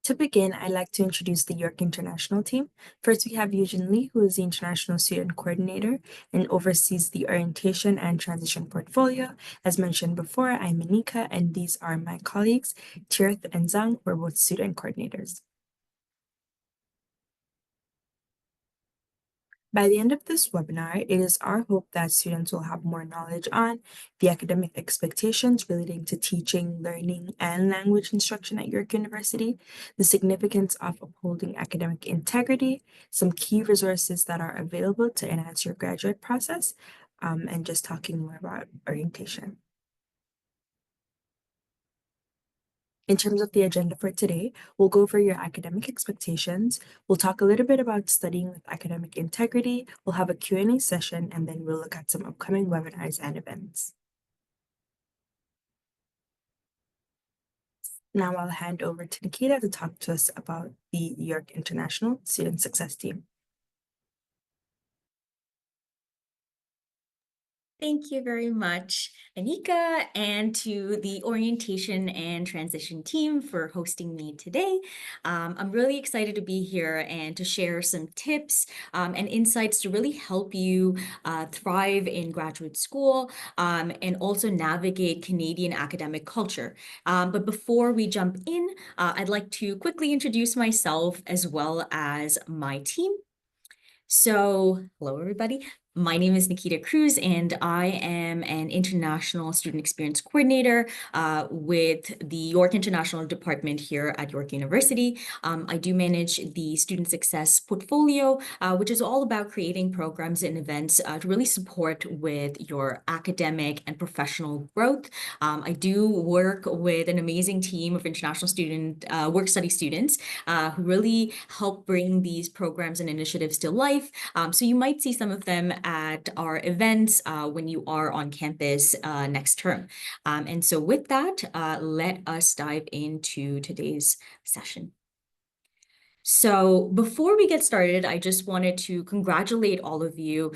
To begin, I'd like to introduce the York International team. First, we have Eugene Lee, who is the International Student Coordinator and oversees the orientation and transition portfolio. As mentioned before, I'm Anika, and these are my colleagues, Tirth and Zhang, who are both student coordinators. By the end of this webinar, it is our hope that students will have more knowledge on the academic expectations relating to teaching, learning, and language instruction at York University, the significance of upholding academic integrity, some key resources that are available to enhance your graduate process, and just talking more about orientation. In terms of the agenda for today, we'll go over your academic expectations. We'll talk a little bit about studying with academic integrity. We'll have a Q&A session, and then we'll look at some upcoming webinars and events. Now I'll hand over to Nikita to talk to us about the York International Student Success Team. Thank you very much, Anika, and to the orientation and transition team for hosting me today. I'm really excited to be here and to share some tips and insights to really help you thrive in graduate school and also navigate Canadian academic culture. But before we jump in, I'd like to quickly introduce myself as well as my team. So, hello, everybody. My name is Nikita Cruz, and I am an International Student Experience Coordinator with the York International Department here at York University. I do manage the Student Success Portfolio, which is all about creating programs and events to really support with your academic and professional growth. I do work with an amazing team of international student work study students who really help bring these programs and initiatives to life. So you might see some of them at our events when you are on campus next term. And so with that, let us dive into today's session. So before we get started, I just wanted to congratulate all of you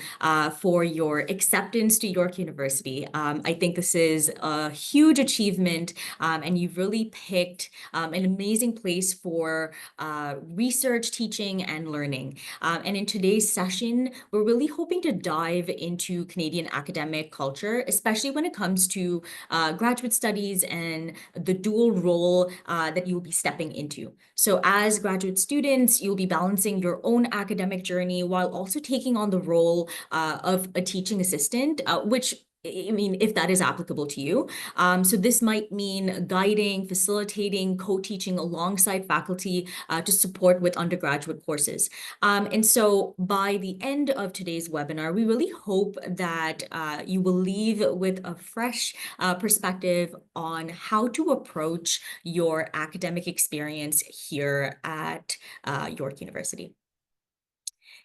for your acceptance to York University. I think this is a huge achievement, and you've really picked an amazing place for research, teaching, and learning. And in today's session, we're really hoping to dive into Canadian academic culture, especially when it comes to graduate studies and the dual role that you'll be stepping into. So as graduate students, you'll be balancing your own academic journey while also taking on the role of a teaching assistant, which I mean, if that is applicable to you. So this might mean guiding, facilitating, co-teaching alongside faculty to support with undergraduate courses. And so by the end of today's webinar, we really hope that you will leave with a fresh perspective on how to approach your academic experience here at York University.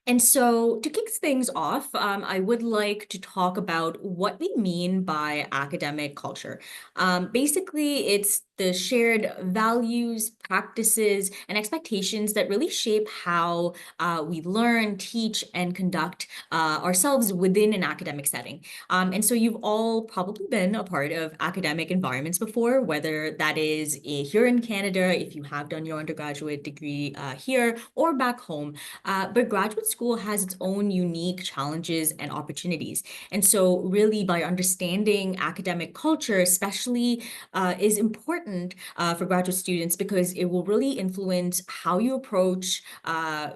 And so to kick things off, I would like to talk about what we mean by academic culture. Basically, it's the shared values, practices, and expectations that really shape how we learn, teach, and conduct ourselves within an academic setting. And so you've all probably been a part of academic environments before, whether that is here in Canada, if you have done your undergraduate degree here, or back home. But graduate school has its own unique challenges and opportunities. And so really by understanding academic culture, especially is important for graduate students because it will really influence how you approach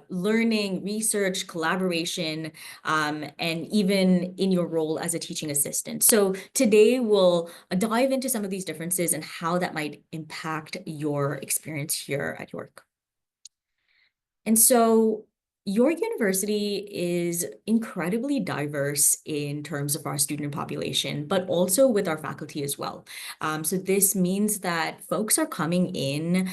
learning, research, collaboration, and even in your role as a teaching assistant. So today we'll dive into some of these differences and how that might impact your experience here at York. And so York University is incredibly diverse in terms of our student population, but also with our faculty as well. So this means that folks are coming in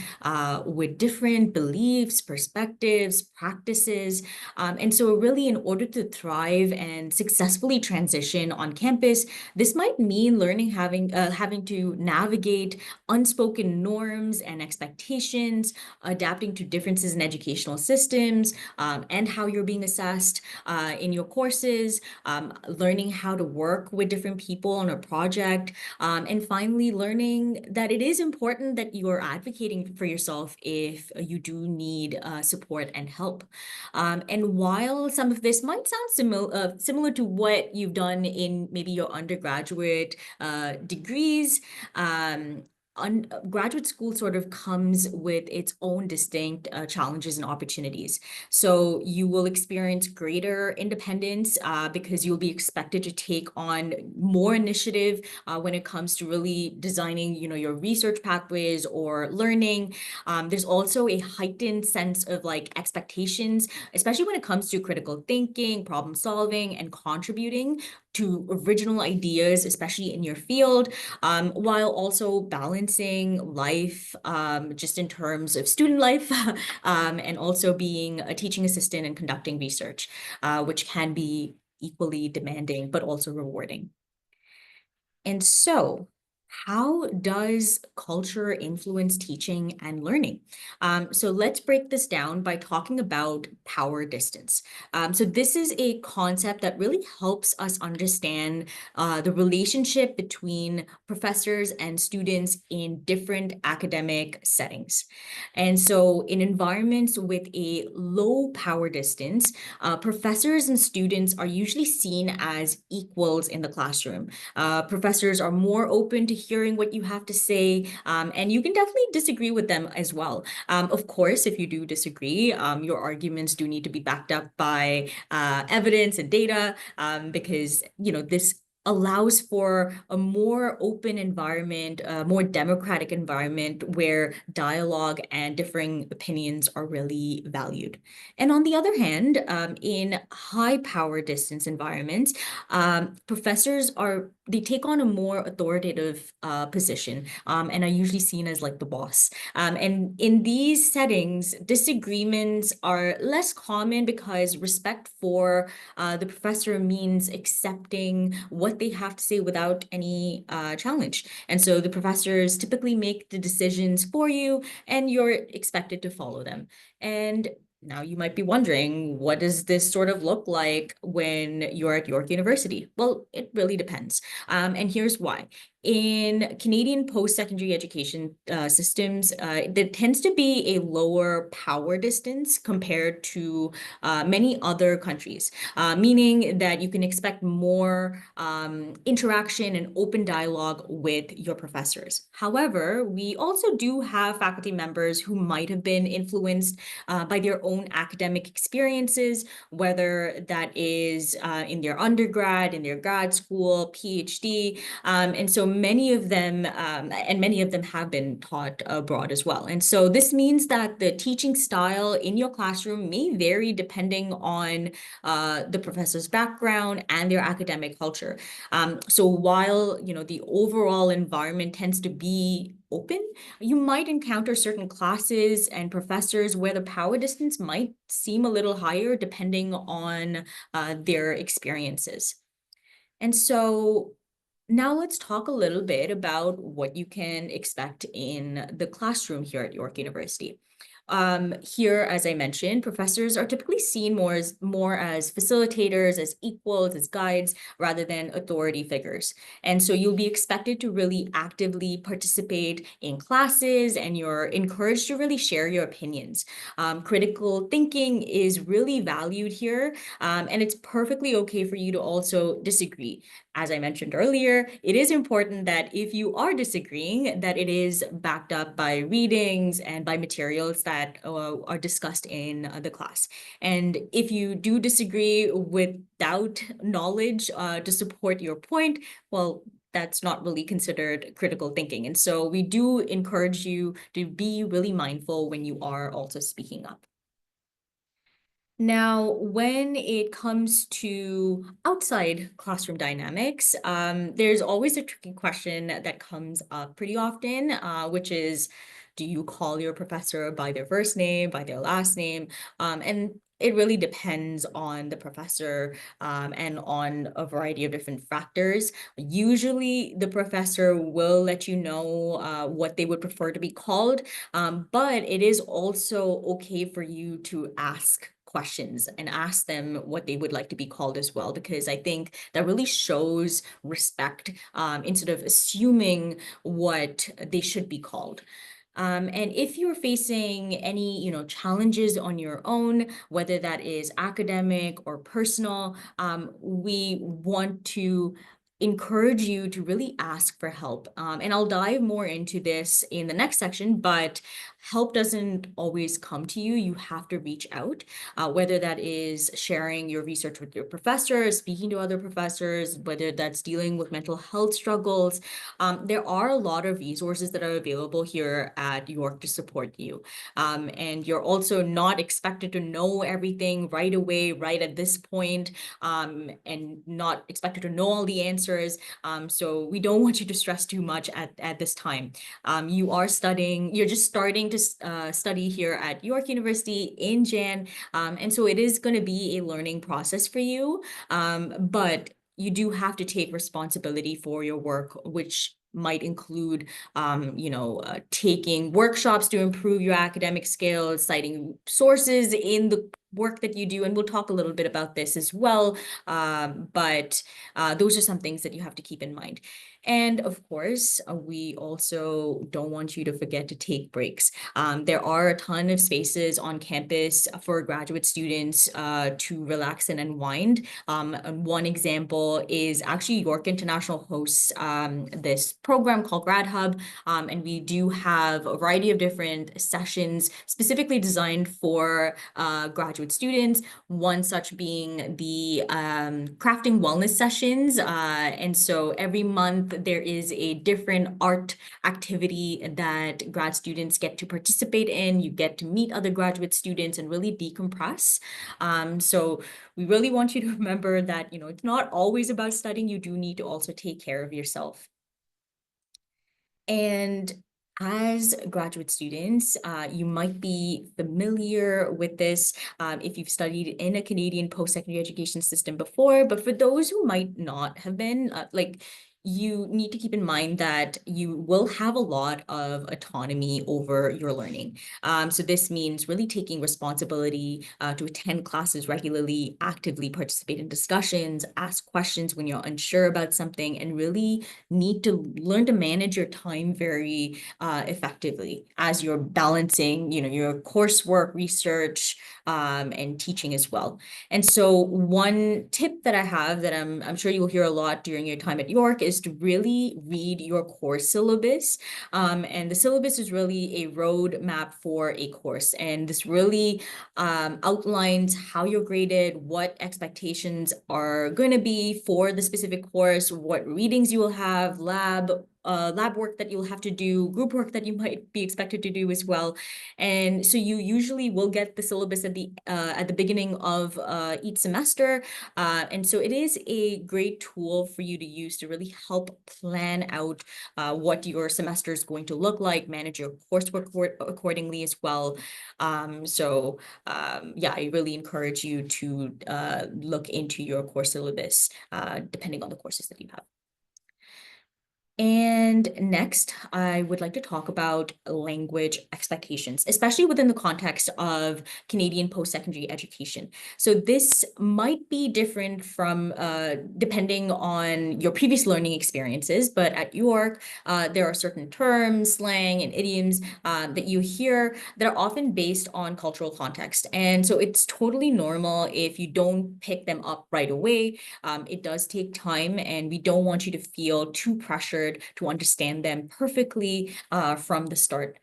with different beliefs, perspectives, practices. And so really in order to thrive and successfully transition on campus, this might mean having to navigate unspoken norms and expectations, adapting to differences in educational systems, and how you're being assessed in your courses, learning how to work with different people on a project, and finally learning that it is important that you are advocating for yourself if you do need support and help. And while some of this might sound similar to what you've done in maybe your undergraduate degrees, graduate school sort of comes with its own distinct challenges and opportunities. So you will experience greater independence because you'll be expected to take on more initiative when it comes to really designing, your research pathways or learning. There's also a heightened sense of like expectations, especially when it comes to critical thinking, problem solving, and contributing to original ideas, especially in your field, while also balancing life just in terms of student life and also being a teaching assistant and conducting research, which can be equally demanding, but also rewarding. And so, how does culture influence teaching and learning? So let's break this down by talking about power distance. So this is a concept that really helps us understand the relationship between professors and students in different academic settings. And so in environments with a low power distance, professors and students are usually seen as equals in the classroom. Professors are more open to hearing what you have to say, and you can definitely disagree with them as well. Of course, if you do disagree, your arguments do need to be backed up by evidence and data, because this allows for a more open environment, a more democratic environment where dialogue and differing opinions are really valued. And on the other hand, in high power distance environments, professors they take on a more authoritative position and are usually seen as like the boss. And in these settings, disagreements are less common because respect for the professor means accepting what they have to say without any challenge. And so the professors typically make the decisions for you, and you're expected to follow them. And now you might be wondering, what does this sort of look like when you're at York University? Well, it really depends. And here's why. In Canadian post-secondary education systems, there tends to be a lower power distance compared to many other countries, meaning that you can expect more interaction and open dialogue with your professors. However, we also do have faculty members who might have been influenced by their own academic experiences, whether that is in their undergrad, in their grad school, PhD, and so many of them have been taught abroad as well. And so this means that the teaching style in your classroom may vary depending on the professor's background and their academic culture. So while the overall environment tends to be open, you might encounter certain classes and professors where the power distance might seem a little higher depending on their experiences. And so now let's talk a little bit about what you can expect in the classroom here at York University. Here, as I mentioned, professors are typically seen more as facilitators, as equals, as guides, rather than authority figures. And so you'll be expected to really actively participate in classes, and you're encouraged to really share your opinions. Critical thinking is really valued here, and it's perfectly okay for you to also disagree. As I mentioned earlier, it is important that if you are disagreeing, that it is backed up by readings and by materials that are discussed in the class. And if you do disagree without knowledge to support your point, well, that's not really considered critical thinking. And so we do encourage you to be really mindful when you are also speaking up. Now, when it comes to outside classroom dynamics, there's always a tricky question that comes up pretty often, which is, do you call your professor by their first name, by their last name? And it really depends on the professor and on a variety of different factors. Usually, the professor will let you know what they would prefer to be called, but it is also okay for you to ask questions and ask them what they would like to be called as well, because I think that really shows respect, instead of assuming what they should be called. And if you're facing any, challenges on your own, whether that is academic or personal, we want to encourage you to really ask for help. And I'll dive more into this in the next section, but help doesn't always come to you. You have to reach out, whether that is sharing your research with your professors, speaking to other professors, whether that's dealing with mental health struggles. There are a lot of resources that are available here at York to support you. And you're also not expected to know everything right away, right at this point, and not expected to know all the answers. So we don't want you to stress too much at this time. You are studying, you're just starting to study here at York University in Jan. And so it is going to be a learning process for you. But you do have to take responsibility for your work, which might include, taking workshops to improve your academic skills, citing sources in the work that you do. And we'll talk a little bit about this as well. But those are some things that you have to keep in mind. And of course, we also don't want you to forget to take breaks. There are a ton of spaces on campus for graduate students to relax and unwind. And one example is actually York International hosts this program called Grad Hub, and we do have a variety of different sessions specifically designed for graduate students. One such being the crafting wellness sessions, and so every month there is a different art activity that grad students get to participate in. You get to meet other graduate students and really decompress. So we really want you to remember that, it's not always about studying. You do need to also take care of yourself. And as graduate students, you might be familiar with this if you've studied in a Canadian post-secondary education system before, but for those who might not have been, you need to keep in mind that you will have a lot of autonomy over your learning. So this means really taking responsibility to attend classes regularly, actively participate in discussions, ask questions when you're unsure about something, and really need to learn to manage your time very effectively as you're balancing, your coursework, research, and teaching as well. And so one tip that I have that I'm sure you'll hear a lot during your time at York is to really read your course syllabus. And the syllabus is really a roadmap for a course. And this really outlines how you're graded, what expectations are going to be for the specific course, what readings you will have, lab work that you'll have to do, group work that you might be expected to do as well. And so you usually will get the syllabus at the beginning of each semester. And so it is a great tool for you to use to really help plan out what your semester is going to look like, manage your coursework accordingly as well. Yeah, I really encourage you to look into your course syllabus depending on the courses that you have. And next, I would like to talk about language expectations, especially within the context of Canadian post-secondary education. So this might be different from depending on your previous learning experiences, but at York, there are certain terms, slang, and idioms that you hear that are often based on cultural context. And so it's totally normal if you don't pick them up right away. It does take time, and we don't want you to feel too pressured to understand them perfectly from the start.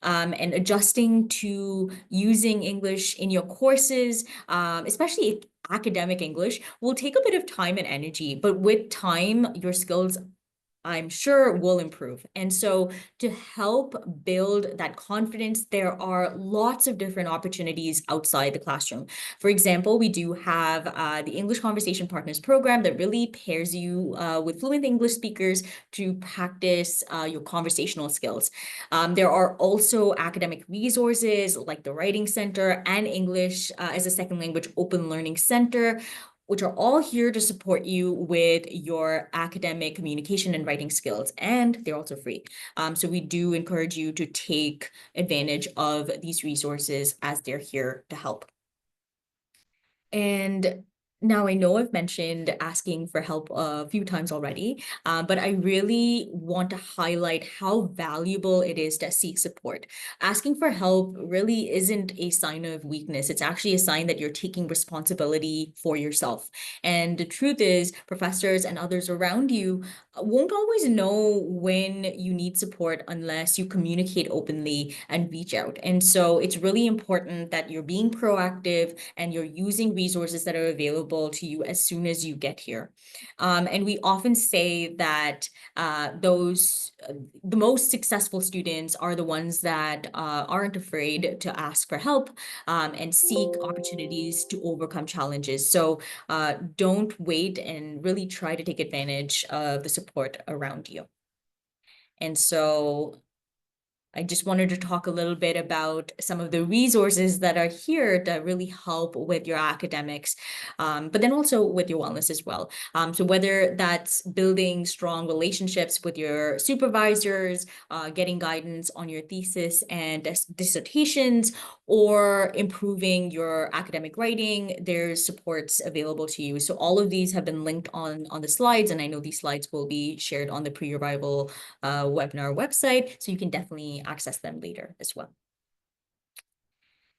And adjusting to using English in your courses, especially academic English, will take a bit of time and energy, but with time, your skills, I'm sure, will improve. And so to help build that confidence, there are lots of different opportunities outside the classroom. For example, we do have the English Conversation Partners program that really pairs you with fluent English speakers to practice your conversational skills. There are also academic resources like the Writing Center and English as a Second Language Open Learning Center, which are all here to support you with your academic communication and writing skills, and they're also free. So we do encourage you to take advantage of these resources as they're here to help. And now I know I've mentioned asking for help a few times already, but I really want to highlight how valuable it is to seek support. Asking for help really isn't a sign of weakness. It's actually a sign that you're taking responsibility for yourself. And the truth is, professors and others around you won't always know when you need support unless you communicate openly and reach out. And so it's really important that you're being proactive and you're using resources that are available to you as soon as you get here. And we often say that the most successful students are the ones that aren't afraid to ask for help and seek opportunities to overcome challenges. So don't wait and really try to take advantage of the support around you. And so I just wanted to talk a little bit about some of the resources that are here to really help with your academics, but then also with your wellness as well. So whether that's building strong relationships with your supervisors, getting guidance on your thesis and dissertations, or improving your academic writing, there's supports available to you. So all of these have been linked on the slides, and I know these slides will be shared on the pre-arrival webinar website, so you can definitely access them later as well.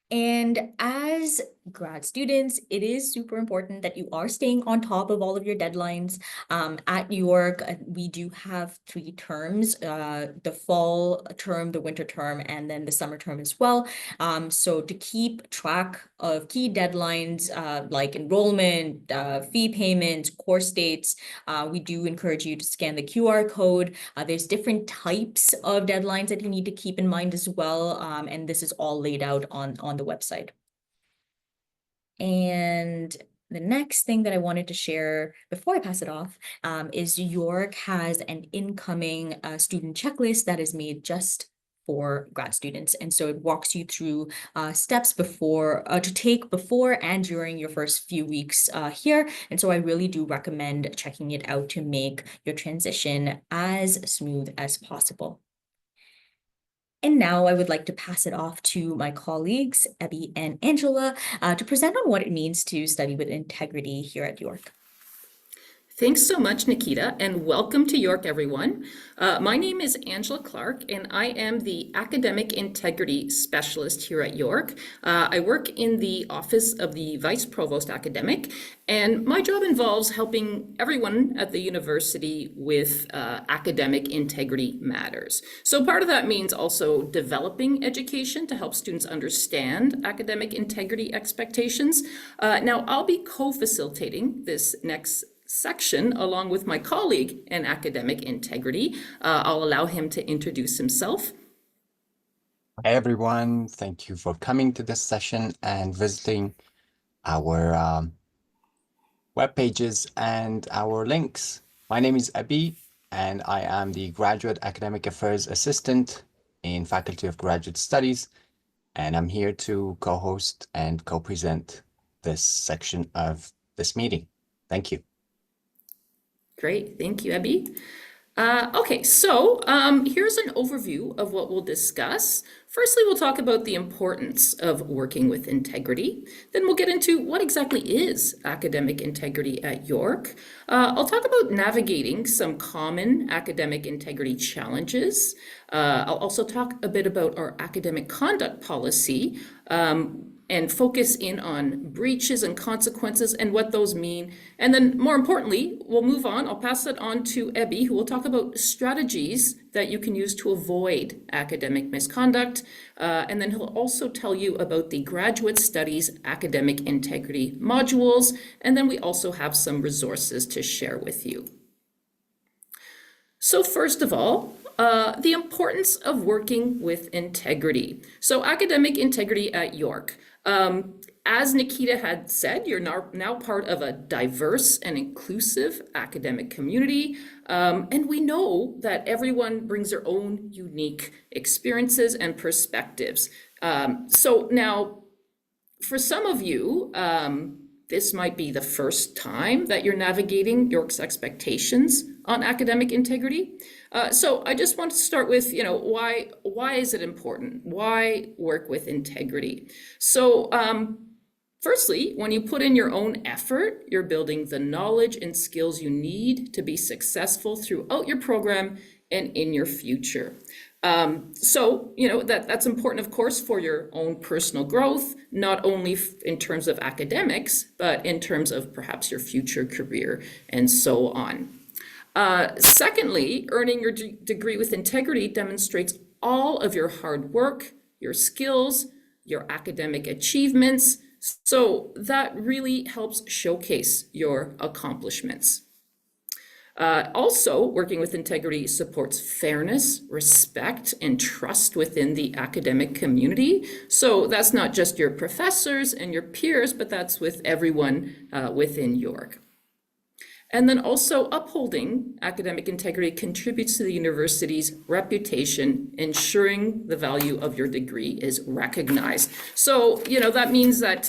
And as grad students, it is super important that you are staying on top of all of your deadlines. At York, we do have 3 terms, the fall term, the winter term, and then the summer term as well. So to keep track of key deadlines like enrollment, fee payments, course dates, we do encourage you to scan the QR code. There's different types of deadlines that you need to keep in mind as well, and this is all laid out on the website. And the next thing that I wanted to share before I pass it off is York has an incoming student checklist that is made just for grad students. And so it walks you through steps to take before and during your first few weeks here. And so I really do recommend checking it out to make your transition as smooth as possible. And now I would like to pass it off to my colleagues, Abby and Angela, to present on what it means to study with integrity here at York. Thanks so much, Nikita, and welcome to York, everyone. My name is Angela Clark, and I am the Academic Integrity Specialist here at York. I work in the Office of the Vice Provost Academic, and my job involves helping everyone at the university with academic integrity matters. So part of that means also developing education to help students understand academic integrity expectations. Now, I'll be co-facilitating this next section along with my colleague in academic integrity. I'll allow him to introduce himself. Hi, everyone. Thank you for coming to this session and visiting our web pages and our links. My name is Abby, and I am the Graduate Academic Affairs Assistant in Faculty of Graduate Studies, and I'm here to co-host and co-present this section of this meeting. Thank you. Great, thank you, Abby. Okay, so here's an overview of what we'll discuss. Firstly, we'll talk about the importance of working with integrity. Then we'll get into what exactly is academic integrity at York. I'll talk about navigating some common academic integrity challenges. I'll also talk a bit about our academic conduct policy, and focus in on breaches and consequences and what those mean. And then more importantly, we'll move on. I'll pass it on to Abby, who will talk about strategies that you can use to avoid academic misconduct. And then he'll also tell you about the Graduate Studies Academic Integrity modules. And then we also have some resources to share with you. So first of all, the importance of working with integrity. So academic integrity at York. As Nikita had said, you're now part of a diverse and inclusive academic community. And we know that everyone brings their own unique experiences and perspectives. So now, for some of you, this might be the first time that you're navigating York's expectations on academic integrity. So I just want to start with, why is it important? Why work with integrity? So Firstly, when you put in your own effort, you're building the knowledge and skills you need to be successful throughout your program and in your future. So, that's important, of course, for your own personal growth, not only in terms of academics, but in terms of perhaps your future career and so on. Secondly, earning your degree with integrity demonstrates all of your hard work, your skills, your academic achievements. So that really helps showcase your accomplishments. Also, working with integrity supports fairness, respect, and trust within the academic community. So that's not just your professors and your peers, but that's with everyone within York. And then also upholding academic integrity contributes to the university's reputation, ensuring the value of your degree is recognized. So, that means that,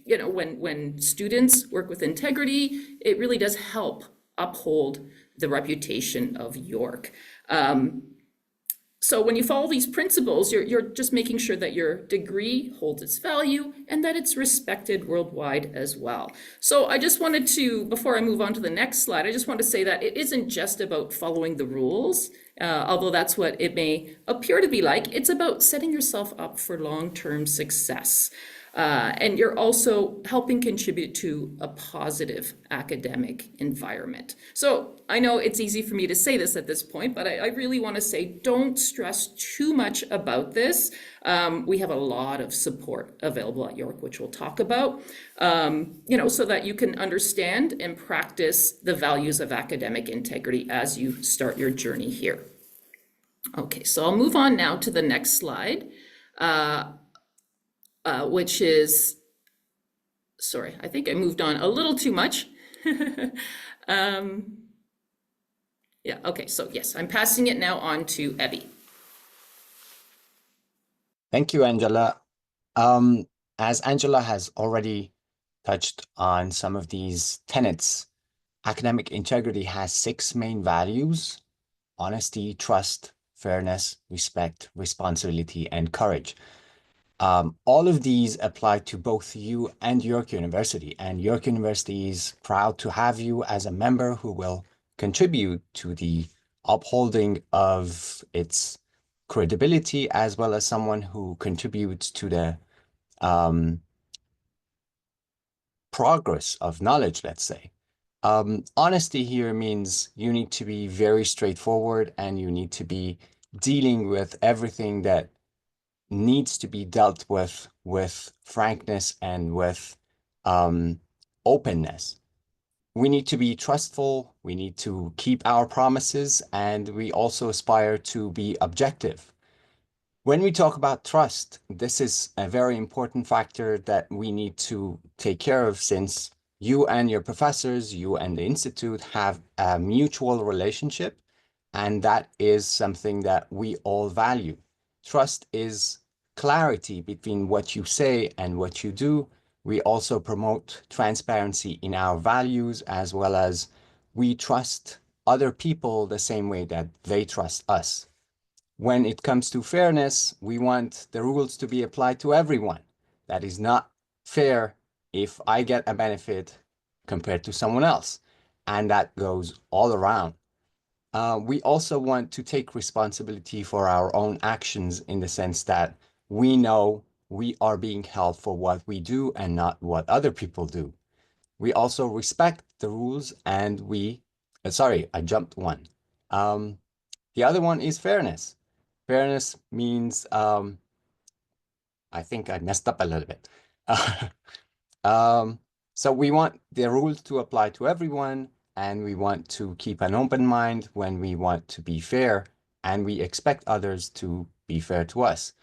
when students work with integrity, it really does help uphold the reputation of York. So when you follow these principles, you're just making sure that your degree holds its value and that it's respected worldwide as well. So I just wanted to, before I move on to the next slide, I just want to say that it isn't just about following the rules, although that's what it may appear to be like. It's about setting yourself up for long-term success. And you're also helping contribute to a positive academic environment. So I know it's easy for me to say this at this point, but I really want to say don't stress too much about this. We have a lot of support available at York, which we'll talk about, so that you can understand and practice the values of academic integrity as you start your journey here. Okay, so I'll move on now to the next slide. Which is, sorry, I think I moved on a little too much. Yeah, okay, so yes, I'm passing it now on to Ebby. Thank you, Angela. As Angela has already touched on some of these tenets, academic integrity has 6 main values: honesty, trust, fairness, respect, responsibility, and courage. All of these apply to both you and York University, and York University is proud to have you as a member who will contribute to the upholding of its credibility, as well as someone who contributes to the progress of knowledge, let's say. Honesty here means you need to be very straightforward and you need to be dealing with everything that needs to be dealt with frankness and with openness. We need to be trustful, we need to keep our promises, and we also aspire to be objective. When we talk about trust, this is a very important factor that we need to take care of, since you and your professors, you and the institute have a mutual relationship, and that is something that we all value. Trust is clarity between what you say and what you do. We also promote transparency in our values, as well as we trust other people the same way that they trust us. When it comes to fairness, we want the rules to be applied to everyone. That is not fair if I get a benefit compared to someone else, and that goes all around. We also want to take responsibility for our own actions, in the sense that we know we are being held for what we do and not what other people do. We also respect the rules, and sorry, I jumped one. The other one is fairness. Fairness means, I think I messed up a little bit. So we want the rules to apply to everyone, and we want to keep an open mind when we want to be fair, and we expect others to be fair to us.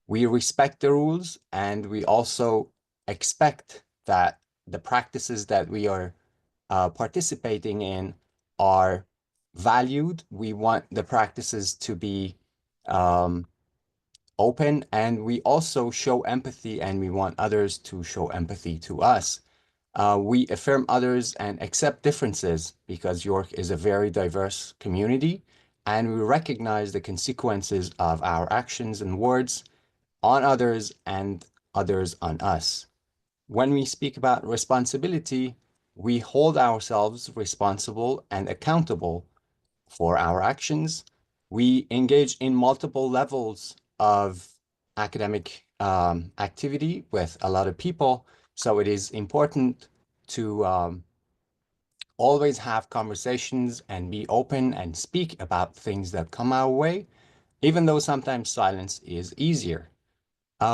We respect the rules, and we also expect that the practices that we are participating in are valued. We want the practices to be open, and we also show empathy, and we want others to show empathy to us. We affirm others and accept differences, because York is a very diverse community, and we recognize the consequences of our actions and words on others and others on us. when we speak about responsibility, we hold ourselves responsible and accountable for our actions. We engage in multiple levels of academic activity with a lot of people. So it is important to always have conversations and be open and speak about things that come our way, even though sometimes silence is easier.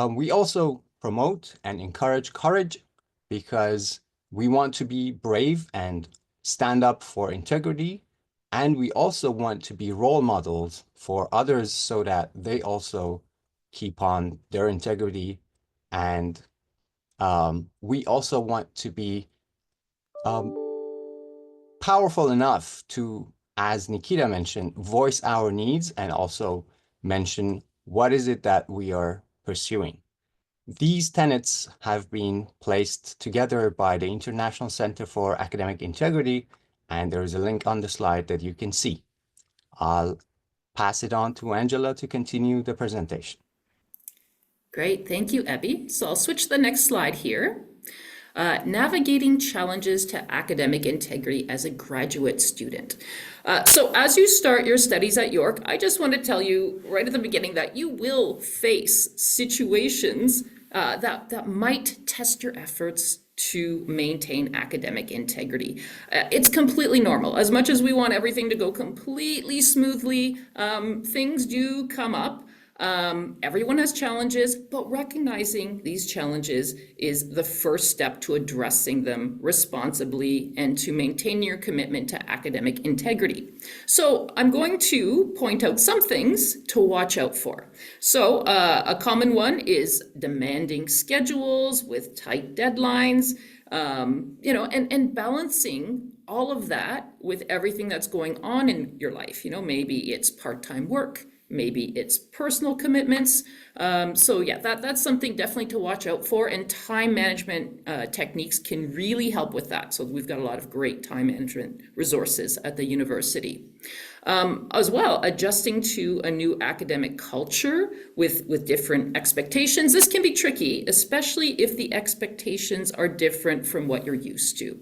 We also promote and encourage courage because we want to be brave and stand up for integrity. And we also want to be role models for others so that they also keep on their integrity. And we also want to be powerful enough to, as Nikita mentioned, voice our needs and also mention what is it that we are pursuing. These tenets have been placed together by the International Center for Academic Integrity, and there is a link on the slide that you can see. I'll pass it on to Angela to continue the presentation. Great, thank you, Abby. So I'll switch to the next slide here. Navigating challenges to academic integrity as a graduate student. So as you start your studies at York, I just want to tell you right at the beginning that you will face situations that might test your efforts to maintain academic integrity. It's completely normal. As much as we want everything to go completely smoothly, things do come up. Everyone has challenges, but recognizing these challenges is the first step to addressing them responsibly and to maintain your commitment to academic integrity. So I'm going to point out some things to watch out for. So a common one is demanding schedules with tight deadlines, and balancing all of that with everything that's going on in your life. Maybe it's part-time work. Maybe it's personal commitments. So yeah, that's something definitely to watch out for. And time management techniques can really help with that. So we've got a lot of great time management resources at the university. As well, adjusting to a new academic culture with different expectations. This can be tricky, especially if the expectations are different from what you're used to.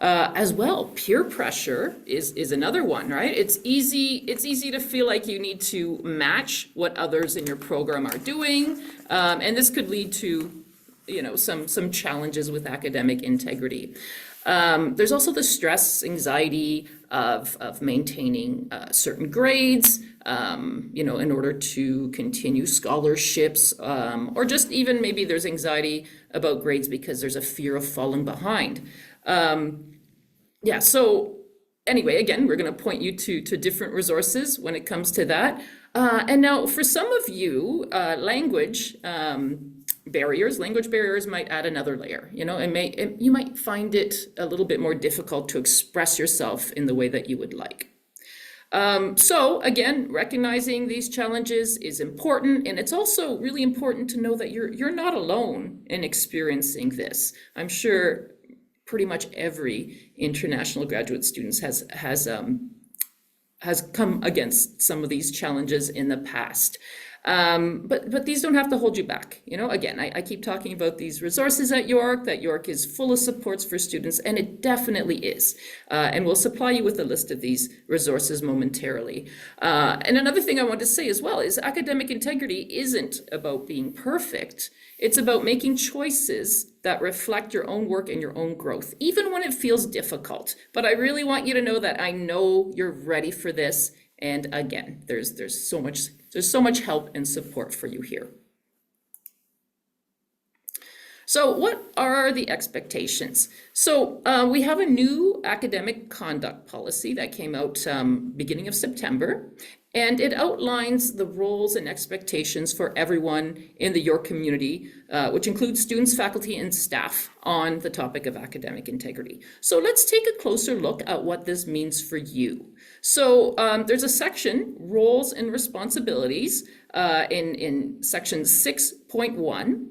As well, peer pressure is another one, right? It's easy to feel like you need to match what others in your program are doing, and this could lead to, some challenges with academic integrity. There's also the stress, anxiety of maintaining certain grades, in order to continue scholarships, or just even maybe there's anxiety about grades because there's a fear of falling behind. So anyway, again, we're going to point you to different resources when it comes to that. And now for some of you, language barriers might add another layer, and you might find it a little bit more difficult to express yourself in the way that you would like. So again, recognizing these challenges is important, and it's also really important to know that you're not alone in experiencing this. I'm sure pretty much every international graduate student has come against some of these challenges in the past. But these don't have to hold you back. Again, I keep talking about these resources at York, that York is full of supports for students, and it definitely is. And we'll supply you with a list of these resources momentarily. And another thing I want to say as well is academic integrity isn't about being perfect. It's about making choices that reflect your own work and your own growth, even when it feels difficult. But I really want you to know that I know you're ready for this. And again, there's so much help and support for you here. So what are the expectations? So we have a new academic conduct policy that came out beginning of September, and it outlines the roles and expectations for everyone in the York community, which includes students, faculty, and staff on the topic of academic integrity. So let's take a closer look at what this means for you. So there's a section, roles and responsibilities, in section 6.1.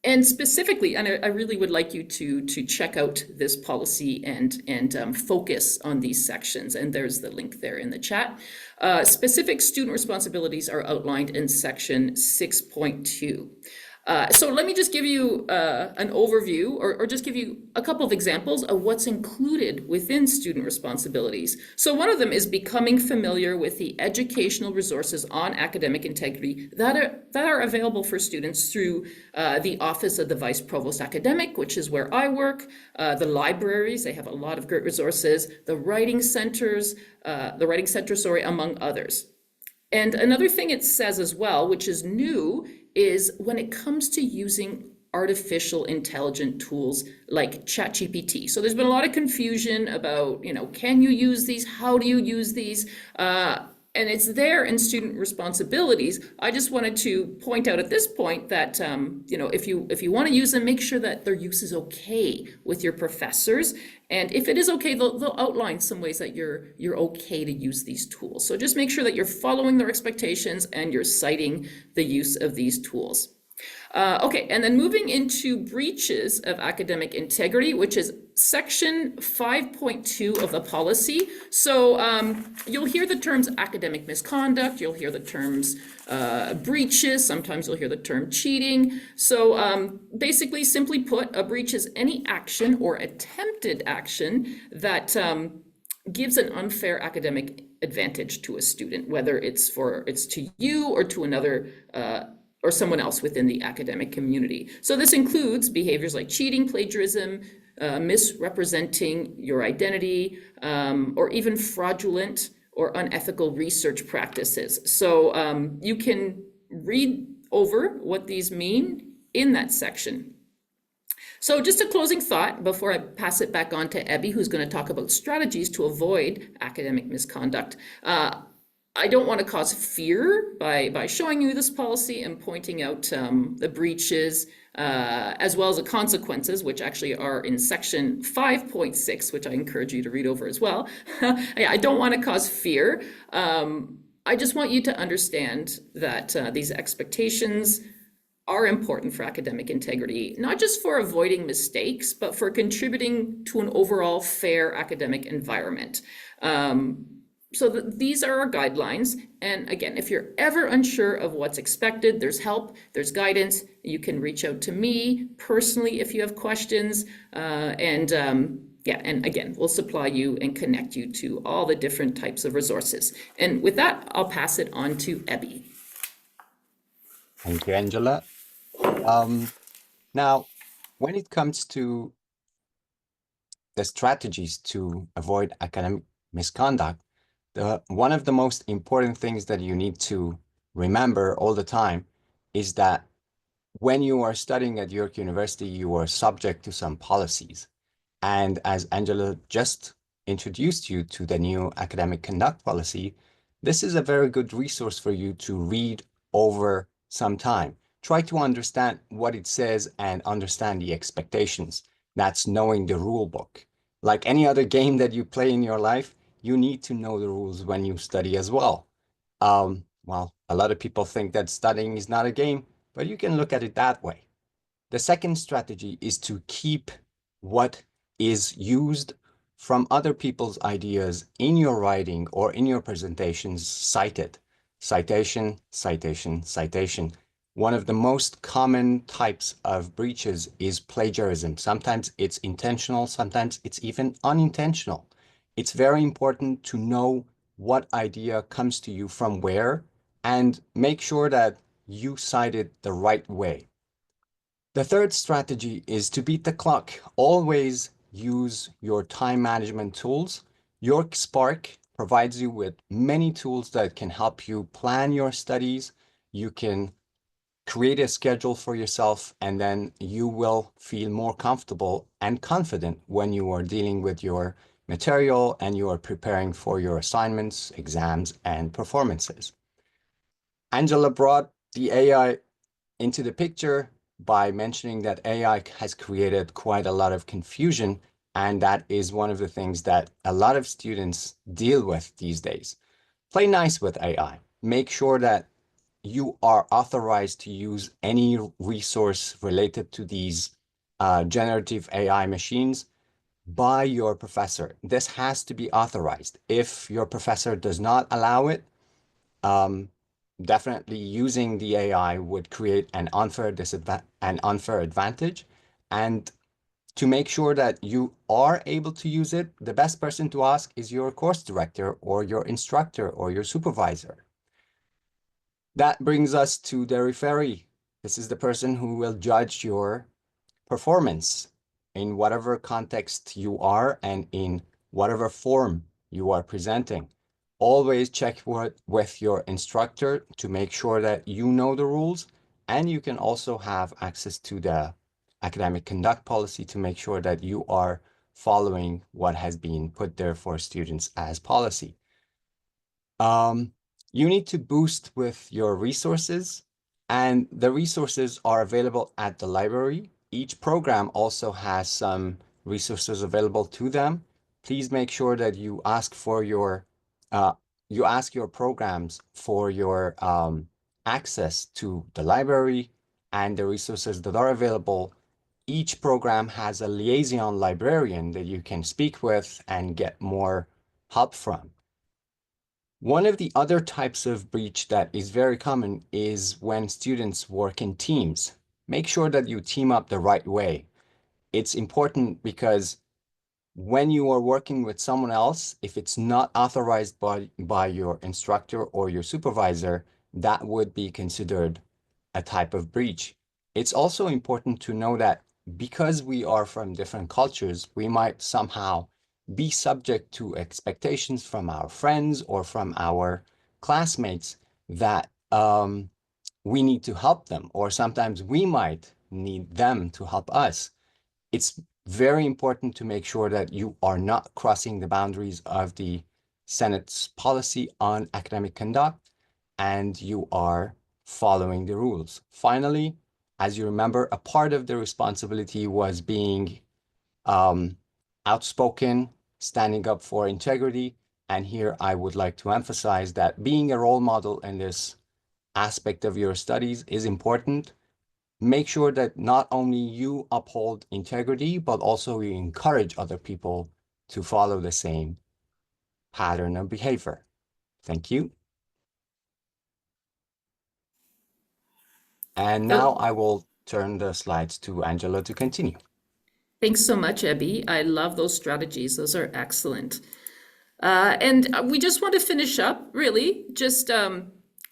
And specifically, and I really would like you to check out this policy and focus on these sections. And there's the link there in the chat. Specific student responsibilities are outlined in section 6.2. So let me just give you an overview or just give you a couple of examples of what's included within student responsibilities. So one of them is becoming familiar with the educational resources on academic integrity that are available for students through the Office of the Vice Provost Academic, which is where I work, the libraries, they have a lot of great resources, the writing centers, among others. And another thing it says as well, which is new, is when it comes to using artificial intelligent tools like ChatGPT. So there's been a lot of confusion about, can you use these? How do you use these? And it's there in student responsibilities. I just wanted to point out at this point that, if you want to use them, make sure that their use is okay with your professors. And if it is okay, they'll outline some ways that you're okay to use these tools. So just make sure that you're following their expectations and you're citing the use of these tools. Okay, and then moving into breaches of academic integrity, which is section 5.2 of the policy. So you'll hear the terms academic misconduct, you'll hear the terms breaches, sometimes you'll hear the term cheating. So basically, simply put, a breach is any action or attempted action that gives an unfair academic advantage to a student, whether it's to you or to another or someone else within the academic community. So this includes behaviors like cheating, plagiarism, misrepresenting your identity, or even fraudulent or unethical research practices. So you can read over what these mean in that section. So just a closing thought before I pass it back on to Ebby, who's going to talk about strategies to avoid academic misconduct. I don't want to cause fear by showing you this policy and pointing out the breaches as well as the consequences, which actually are in section 5.6, which I encourage you to read over as well. I don't want to cause fear. I just want you to understand that these expectations are important for academic integrity, not just for avoiding mistakes, but for contributing to an overall fair academic environment. So these are our guidelines. And again, if you're ever unsure of what's expected, there's help, there's guidance. You can reach out to me personally if you have questions. And again, we'll supply you and connect you to all the different types of resources. And with that, I'll pass it on to Ebby. Thank you, Angela. Now, when it comes to the strategies to avoid academic misconduct, one of the most important things that you need to remember all the time is that when you are studying at York University, you are subject to some policies. And as Angela just introduced you to the new academic conduct policy, this is a very good resource for you to read over some time. Try to understand what it says and understand the expectations. That's knowing the rule book. Like any other game that you play in your life, you need to know the rules when you study as well. Well, a lot of people think that studying is not a game, but you can look at it that way. The second strategy is to keep what is used from other people's ideas in your writing or in your presentations cited. Citation, citation, citation. One of the most common types of breaches is plagiarism. Sometimes it's intentional, sometimes it's even unintentional. It's very important to know what idea comes to you from where and make sure that you cite it the right way. The third strategy is to beat the clock. Always use your time management tools. York Spark provides you with many tools that can help you plan your studies. You can create a schedule for yourself, and then you will feel more comfortable and confident when you are dealing with your material and you are preparing for your assignments, exams, and performances. Angela brought the AI into the picture by mentioning that AI has created quite a lot of confusion, and that is one of the things that a lot of students deal with these days. Play nice with AI. Make sure that you are authorized to use any resource related to these generative AI machines by your professor. This has to be authorized. If your professor does not allow it, definitely using the AI would create an unfair advantage. And to make sure that you are able to use it, the best person to ask is your course director or your instructor or your supervisor. That brings us to the referee. This is the person who will judge your performance in whatever context you are and in whatever form you are presenting. Always check with your instructor to make sure that you know the rules, and you can also have access to the academic conduct policy to make sure that you are following what has been put there for students as policy. You need to boost with your resources, and the resources are available at the library. Each program also has some resources available to them. Please make sure that you ask for your programs for your access to the library and the resources that are available. Each program has a liaison librarian that you can speak with and get more help from. One of the other types of breach that is very common is when students work in teams. Make sure that you team up the right way. It's important because when you are working with someone else, if it's not authorized by your instructor or your supervisor, that would be considered a type of breach. It's also important to know that because we are from different cultures, we might somehow be subject to expectations from our friends or from our classmates that we need to help them, or sometimes we might need them to help us. It's very important to make sure that you are not crossing the boundaries of the Senate's policy on academic conduct and you are following the rules. Finally, as you remember, a part of the responsibility was being outspoken, standing up for integrity. And here I would like to emphasize that being a role model in this aspect of your studies is important. Make sure that not only you uphold integrity, but also you encourage other people to follow the same pattern of behavior. Thank you. And now I will turn the slides to Angela to continue. Thanks so much, Ebi. I love those strategies. Those are excellent. And we just want to finish up, really, just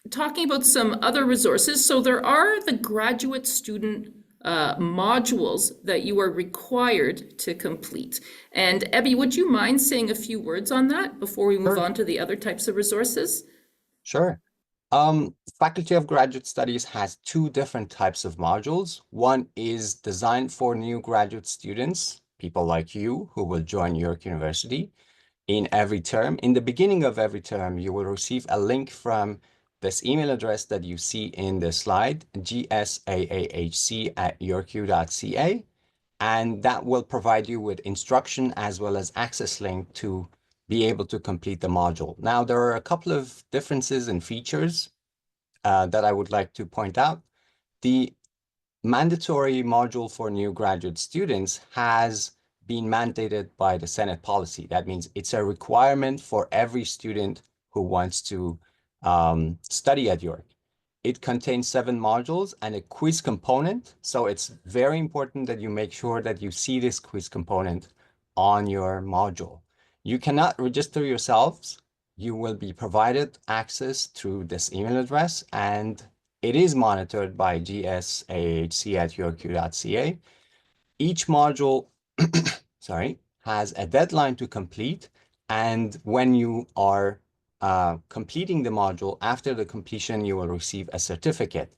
talking about some other resources. So there are the graduate student modules that you are required to complete. And Ebi, would you mind saying a few words on that before we move on to the other types of resources? Sure. Faculty of Graduate Studies has two different types of modules. One is designed for new graduate students, people like you who will join York University in every term. In the beginning of every term, you will receive a link from this email address that you see in the slide, gsaahc@yorku.ca, and that will provide you with instruction as well as access link to be able to complete the module. Now, there are a couple of differences in features that I would like to point out. The mandatory module for new graduate students has been mandated by the Senate policy. That means it's a requirement for every student who wants to study at York. It contains 7 modules and a quiz component. So it's very important that you make sure that you see this quiz component on your module. You cannot register yourselves. You will be provided access through this email address, and it is monitored by gsaahc@yorku.ca. Each module, has a deadline to complete, and when you are completing the module, after the completion, you will receive a certificate.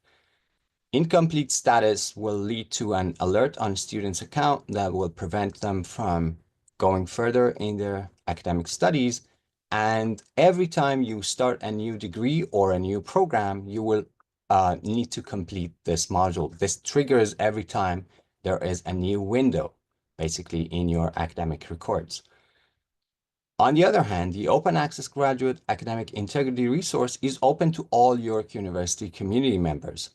Incomplete status will lead to an alert on students' account that will prevent them from going further in their academic studies. And every time you start a new degree or a new program, you will need to complete this module. This triggers every time there is a new window, basically, in your academic records. On the other hand, the Open Access Graduate Academic Integrity Resource is open to all York University community members.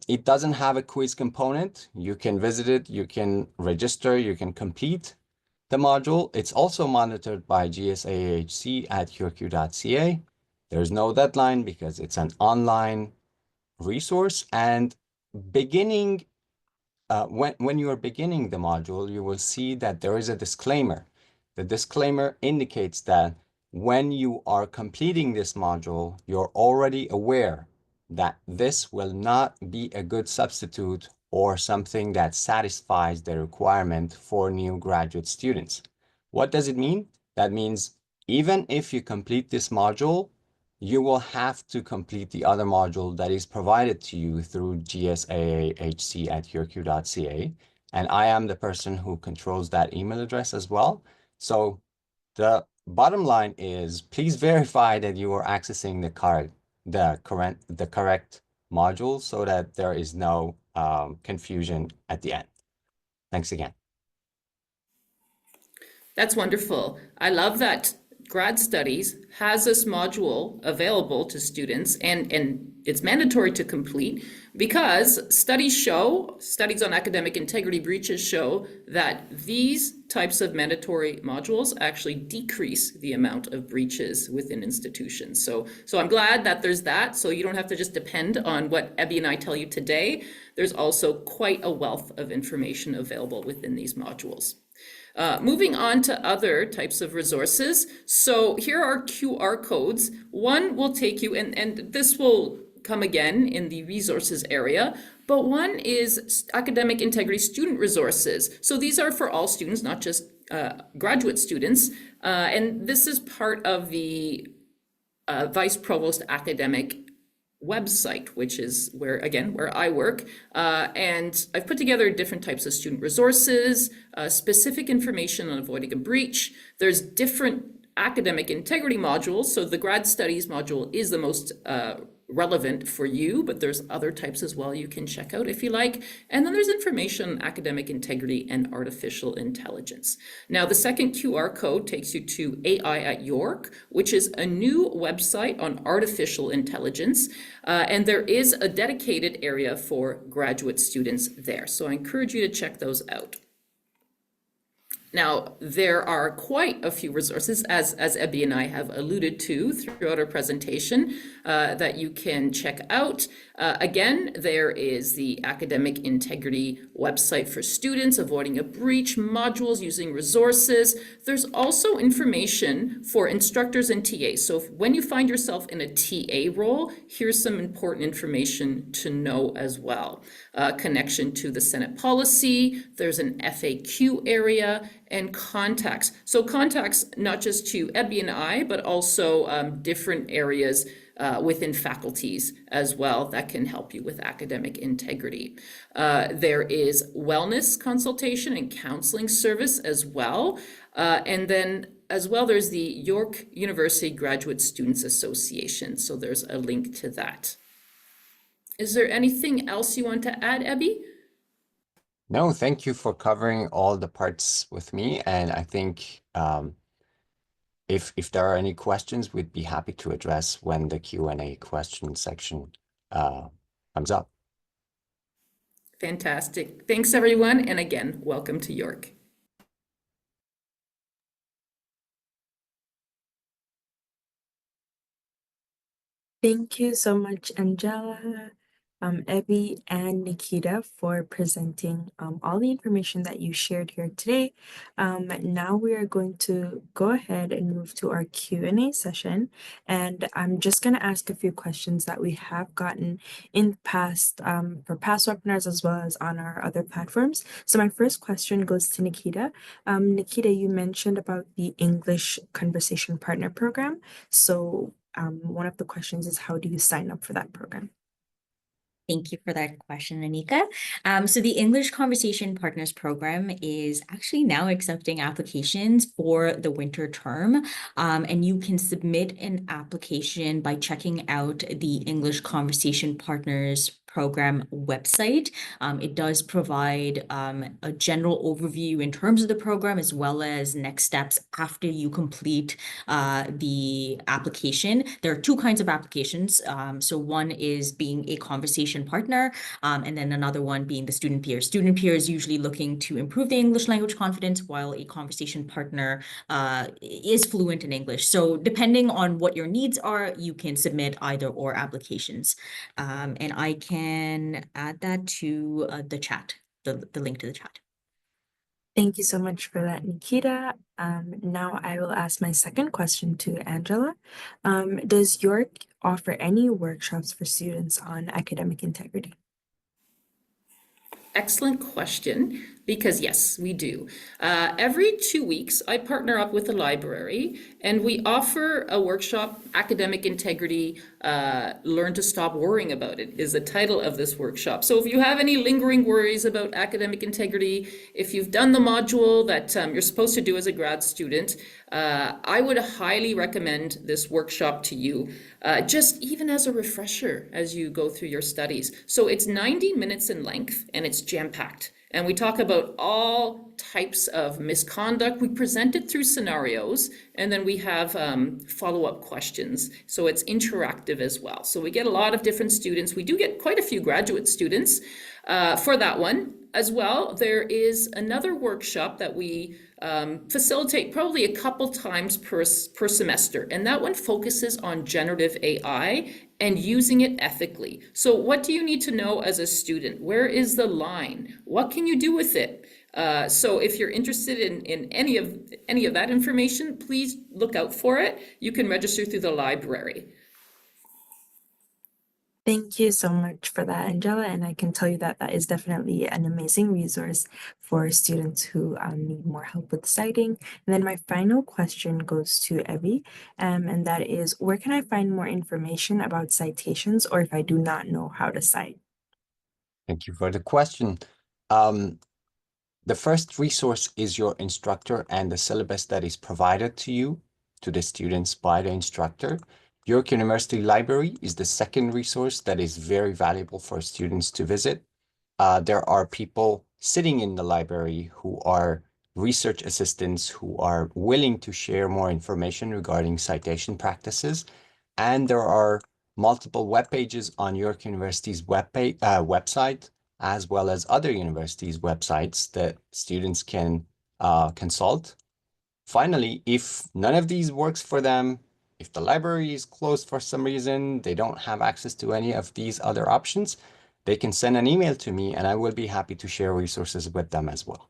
It doesn't have a quiz component. You can visit it, you can register, you can complete the module. It's also monitored by gsaahc@yorku.ca. There's no deadline because it's an online resource, and beginning when you are beginning the module, you will see that there is a disclaimer. The disclaimer indicates that when you are completing this module, you're already aware that this will not be a good substitute or something that satisfies the requirement for new graduate students. What does it mean? That means even if you complete this module, you will have to complete the other module that is provided to you through gsaahc@urq.ca. And I am the person who controls that email address as well. So the bottom line is, please verify that you are accessing the correct module so that there is no confusion at the end. Thanks again. That's wonderful. I love that Grad Studies has this module available to students, and it's mandatory to complete because studies on academic integrity breaches show that these types of mandatory modules actually decrease the amount of breaches within institutions. So I'm glad that there's that, so you don't have to just depend on what Abby and I tell you today. There's also quite a wealth of information available within these modules. Moving on to other types of resources. So here are QR codes. One will take you, and this will come again in the resources area, but one is academic integrity student resources. So these are for all students, not just graduate students. And this is part of the Vice Provost Academic website, which is where I work. And I've put together different types of student resources, specific information on avoiding a breach. There's different academic integrity modules. So the grad studies module is the most relevant for you, but there's other types as well you can check out if you like. And then there's information on academic integrity and artificial intelligence. Now, the second QR code takes you to AI at York, which is a new website on artificial intelligence. And there is a dedicated area for graduate students there. So I encourage you to check those out. Now, there are quite a few resources, as Abby and I have alluded to throughout our presentation, that you can check out. Again, there is the Academic Integrity website for students, avoiding a breach, modules, using resources. There's also information for instructors and TAs. So when you find yourself in a TA role, here's some important information to know as well. Connection to the Senate policy, there's an FAQ area, and contacts. So contacts not just to Abby and I, but also different areas within faculties as well that can help you with academic integrity. There is wellness consultation and counseling service as well. And then as well, there's the York University Graduate Students Association. So there's a link to that. Is there anything else you want to add, Abby? No, thank you for covering all the parts with me. And I think if there are any questions, we'd be happy to address when the Q&A question section comes up. Fantastic. Thanks, everyone. And again, welcome to York. Thank you so much, Angela, Abby, and Nikita for presenting all the information that you shared here today. Now we are going to go ahead and move to our Q&A session, and I'm just going to ask a few questions that we have gotten in the past for past webinars as well as on our other platforms. So my first question goes to Nikita. Nikita, you mentioned about the English Conversation Partner Program. So one of the questions is, how do you sign up for that program? Thank you for that question, Anika. So the English Conversation Partners Program is actually now accepting applications for the winter term, and you can submit an application by checking out the English Conversation Partners program website. It does provide a general overview in terms of the program as well as next steps after you complete the application. There are two kinds of applications. So one is being a conversation partner, and then another one being the student peer. Student peer is usually looking to improve the English language confidence, while a conversation partner is fluent in English. So depending on what your needs are, you can submit either or applications. And I can add that to the chat, the link to the chat. Thank you so much for that, Nikita. Now I will ask my second question to Angela. Does York offer any workshops for students on academic integrity? Excellent question, because yes, we do. Every 2 weeks, I partner up with the library and we offer a workshop, Academic Integrity, Learn to Stop Worrying About It is the title of this workshop. So if you have any lingering worries about academic integrity, if you've done the module that you're supposed to do as a grad student, I would highly recommend this workshop to you, just even as a refresher as you go through your studies. So it's 90 minutes in length and it's jam-packed. And we talk about all types of misconduct. We present it through scenarios, and then we have follow-up questions. So it's interactive as well. So we get a lot of different students. We do get quite a few graduate students for that one as well. There is another workshop that we facilitate probably a couple times per semester, and that one focuses on generative AI and using it ethically. So what do you need to know as a student? Where is the line? What can you do with it? So if you're interested in any of that information, please look out for it. You can register through the library. Thank you so much for that, Angela. And I can tell you that that is definitely an amazing resource for students who need more help with citing. And then my final question goes to Evie, and that is, where can I find more information about citations, or if I do not know how to cite? Thank you for the question. The first resource is your instructor and the syllabus that is provided to you, to the students by the instructor. York University Library is the second resource that is very valuable for students to visit. There are people sitting in the library who are research assistants who are willing to share more information regarding citation practices. And there are multiple web pages on York University's website, as well as other universities' websites that students can consult. Finally, if none of these works for them, if the library is closed for some reason, they don't have access to any of these other options, they can send an email to me and I will be happy to share resources with them as well.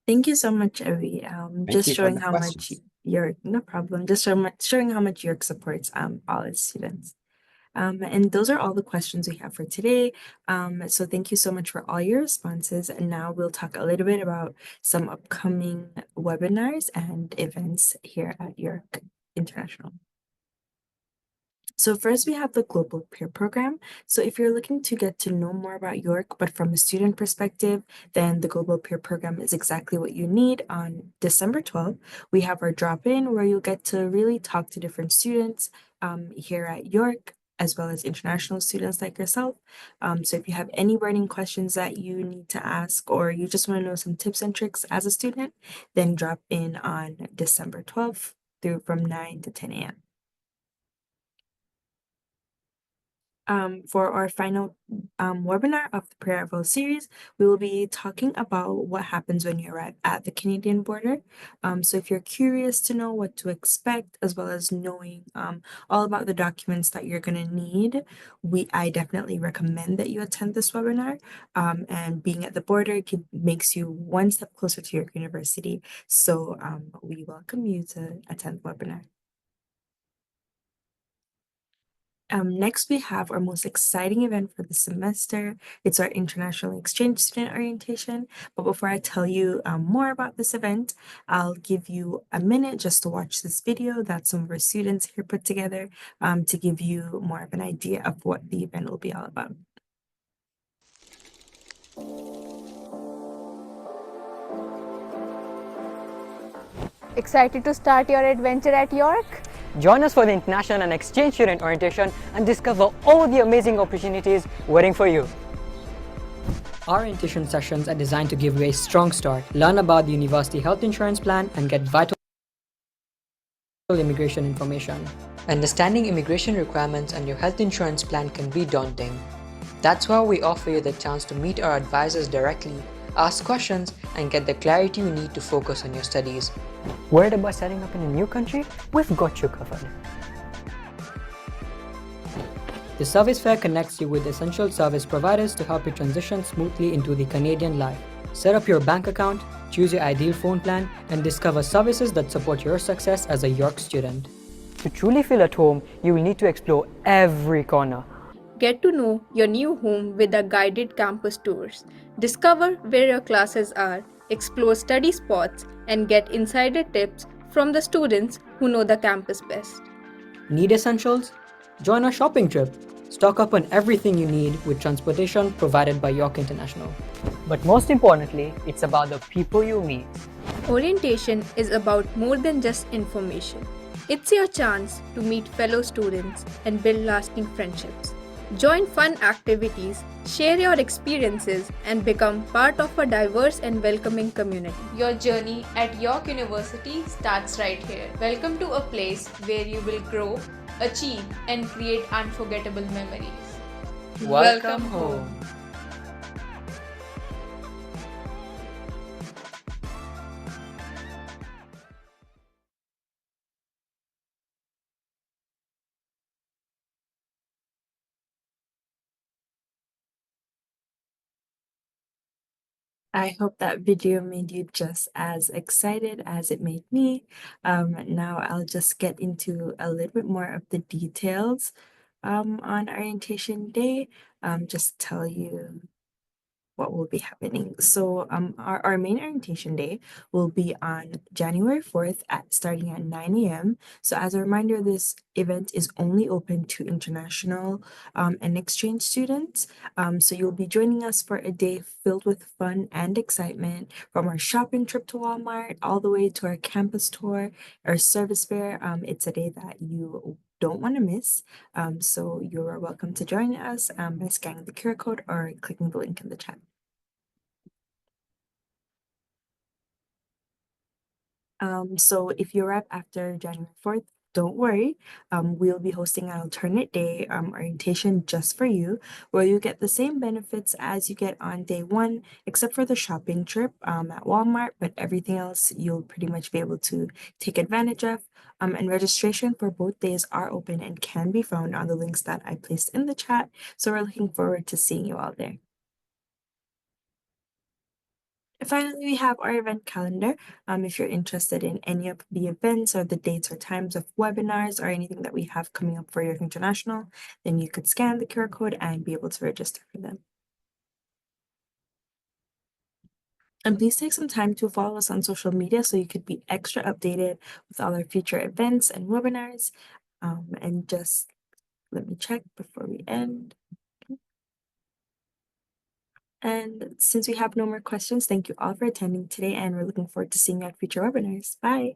Thank you so much, Evie. Just you for showing the how much questions. York, no problem. Just showing how much York supports all its students. And those are all the questions we have for today. So thank you so much for all your responses. And now we'll talk a little bit about some upcoming webinars and events here at York International. So first we have the Global Peer Program. So if you're looking to get to know more about York, but from a student perspective, then the Global Peer Program is exactly what you need. On December 12th, we have our drop-in where you'll get to really talk to different students here at York, as well as international students like yourself. So if you have any burning questions that you need to ask, or you just want to know some tips and tricks as a student, then drop in on December 12th from 9 to 10 a.m. For our final webinar of the Pre-Arrival series, we will be talking about what happens when you arrive at the Canadian border. So if you're curious to know what to expect, as well as knowing all about the documents that you're going to need, I definitely recommend that you attend this webinar. And being at the border makes you one step closer to York University. So we welcome you to attend the webinar. Next, we have our most exciting event for the semester. It's our International Exchange Student Orientation. But before I tell you more about this event, I'll give you a minute just to watch this video that some of our students here put together to give you more of an idea of what the event will be all about. Excited to start your adventure at York? Join us for the International and Exchange Student Orientation and discover all the amazing opportunities waiting for you. Our orientation sessions are designed to give you a strong start, learn about the University Health Insurance Plan, and get vital immigration information. Understanding immigration requirements and your health insurance plan can be daunting. That's why we offer you the chance to meet our advisors directly, ask questions, and get the clarity you need to focus on your studies. Worried about setting up in a new country? We've got you covered. The Service Fair connects you with essential service providers to help you transition smoothly into the Canadian life. Set up your bank account, choose your ideal phone plan, and discover services that support your success as a York student. To truly feel at home, you will need to explore every corner. Get to know your new home with our guided campus tours. Discover where your classes are, explore study spots, and get insider tips from the students who know the campus best. Need essentials? Join our shopping trip. Stock up on everything you need with transportation provided by York International. But most importantly, it's about the people you meet. Orientation is about more than just information. It's your chance to meet fellow students and build lasting friendships. Join fun activities, share your experiences, and become part of a diverse and welcoming community. Your journey at York University starts right here. Welcome to a place where you will grow, achieve, and create unforgettable memories. Welcome home. I hope that video made you just as excited as it made me. Now I'll just get into a little bit more of the details on orientation day. Just tell you what will be happening. So our main orientation day will be on January 4th starting at 9 a.m. So as a reminder, this event is only open to international and exchange students. So you'll be joining us for a day filled with fun and excitement, from our shopping trip to Walmart all the way to our campus tour, our service fair. It's a day that you don't want to miss. So you're welcome to join us by scanning the QR code or clicking the link in the chat. So if you arrive after January 4th, don't worry. We'll be hosting an alternate day orientation just for you, where you get the same benefits as you get on day one, except for the shopping trip at Walmart, but everything else you'll pretty much be able to take advantage of. And registration for both days are open and can be found on the links that I placed in the chat. So we're looking forward to seeing you all there. Finally, we have our event calendar. If you're interested in any of the events or the dates or times of webinars or anything that we have coming up for York International, then you could scan the QR code and be able to register for them. And please take some time to follow us on social media so you could be extra updated with all our future events and webinars. And just let me check before we end. And since we have no more questions, thank you all for attending today, and we're looking forward to seeing you at future webinars. Bye.